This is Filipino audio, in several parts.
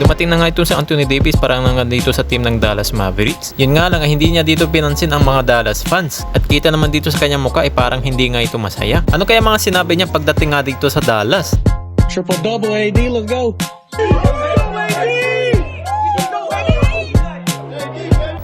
Dumating na nga ito si Anthony Davis para nga dito sa team ng Dallas Mavericks. Yun nga lang, hindi niya dito pinansin ang mga Dallas fans. At kita naman dito sa kanyang mukha ay parang hindi nga ito masaya. Ano kaya mga sinabi niya pagdating nga dito sa Dallas? Triple double AD, let's go.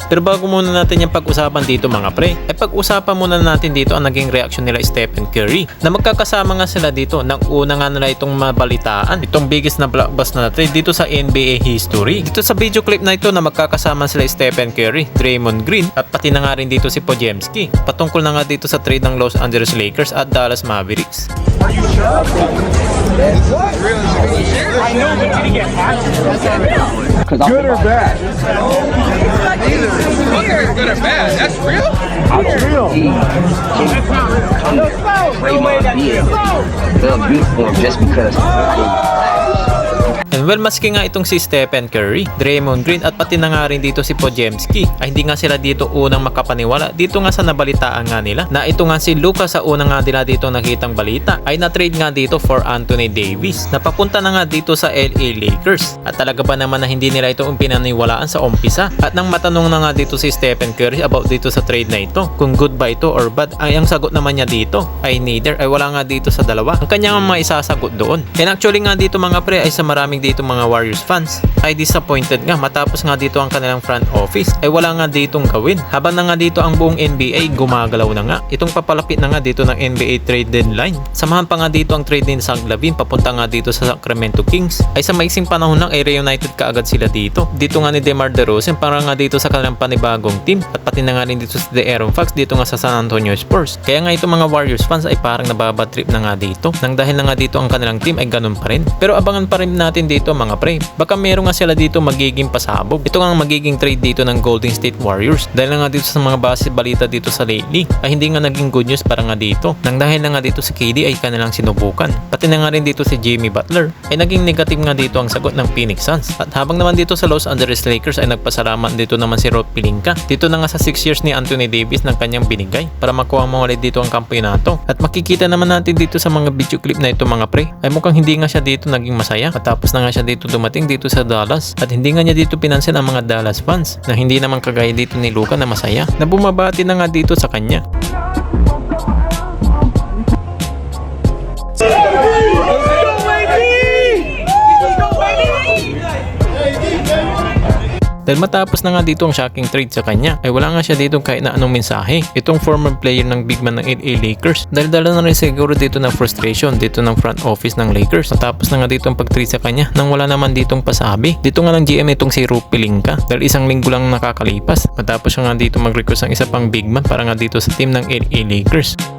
Pero bago muna natin yung pag-usapan dito mga pre, ay pag-usapan muna natin dito ang naging reaksyon nila Stephen Curry na magkakasama nga sila dito nang una nga nila itong mabalitaan, itong biggest na blockbuster na trade dito sa NBA history. Dito sa video clip na ito na magkakasama sila Stephen Curry, Draymond Green at pati na nga rin dito si Podziemski patungkol na nga dito sa trade ng Los Angeles Lakers at Dallas Mavericks. Good or bad? Good or bad? That's real? It's real. Draymond being the uniform just because. And well, maski nga itong si Stephen Curry, Draymond Green at pati na nga rin dito si Podziemski ay hindi nga sila dito unang makapaniwala dito nga sa nabalitaan nga nila na ito nga si Luka sa unang nga nila dito nakitang balita ay na-trade nga dito for Anthony Davis na papunta na nga dito sa LA Lakers. At talaga ba naman na hindi nila ito pinaniwalaan sa umpisa? At nang matanong na nga dito si Stephen Curry about dito sa trade na ito kung good ba ito or bad, ay ang sagot naman niya dito ay neither, ay wala nga dito sa dalawa ang kanyang maisasagot doon. And actually nga dito mga pre ay sa maraming dito mga Warriors fans ay disappointed nga matapos nga dito ang kanilang front office ay wala nga ditong gawin habang na nga dito ang buong NBA gumagalaw na nga itong papalapit na nga dito ng NBA trade deadline. Samahan pa nga dito ang trade ni Zach LaVine papunta nga dito sa Sacramento Kings ay sa maiksing panahon lang ay reunited kaagad sila dito nga ni DeMar DeRozan para nga dito sa kanilang panibagong team at pati na nga rin dito si De'Aaron Fox dito nga sa San Antonio Spurs. Kaya nga itong mga Warriors fans ay parang nababad trip na nga dito nang dahil na nga dito ang kanilang team ay ganun pa rin. Pero abangan pa rin natin dito mga pre, baka meron nga sila dito magiging pasabog. Ito nga ang magiging trade dito ng Golden State Warriors dahil na nga dito sa mga base balita dito sa lately ay hindi nga naging good news para nga dito nang dahil na nga dito si KD ay kanilang sinubukan. Pati na nga rin dito si Jimmy Butler ay naging negative nga dito ang sagot ng Phoenix Suns. At habang naman dito sa Los Angeles Lakers ay nagpasalamat dito naman si Rob Pelinka dito na nga sa 6 years ni Anthony Davis ng kanyang binigay para makuha mo ulit dito ang kampeonato. At makikita naman natin dito sa mga video clip na ito mga pre ay mukhang hindi nga siya dito naging masaya matapos na nga siya dito dumating dito sa Dallas at hindi nga niya dito pinansin ang mga Dallas fans na hindi naman kagaya dito ni Luka na masaya na bumabati na nga dito sa kanya. Dahil matapos na nga dito ang shocking trade sa kanya ay wala nga siya dito kahit na anong mensahe itong former player ng big man ng LA Lakers dahil dala na rin siguro dito ng frustration dito ng front office ng Lakers matapos na nga dito ang pag-trade sa kanya nang wala naman ditong pasabi dito nga ng GM itong si Rob Pelinka dahil isang linggo lang nakakalipas matapos siya nga dito mag-request ng isa pang big man para nga dito sa team ng LA Lakers.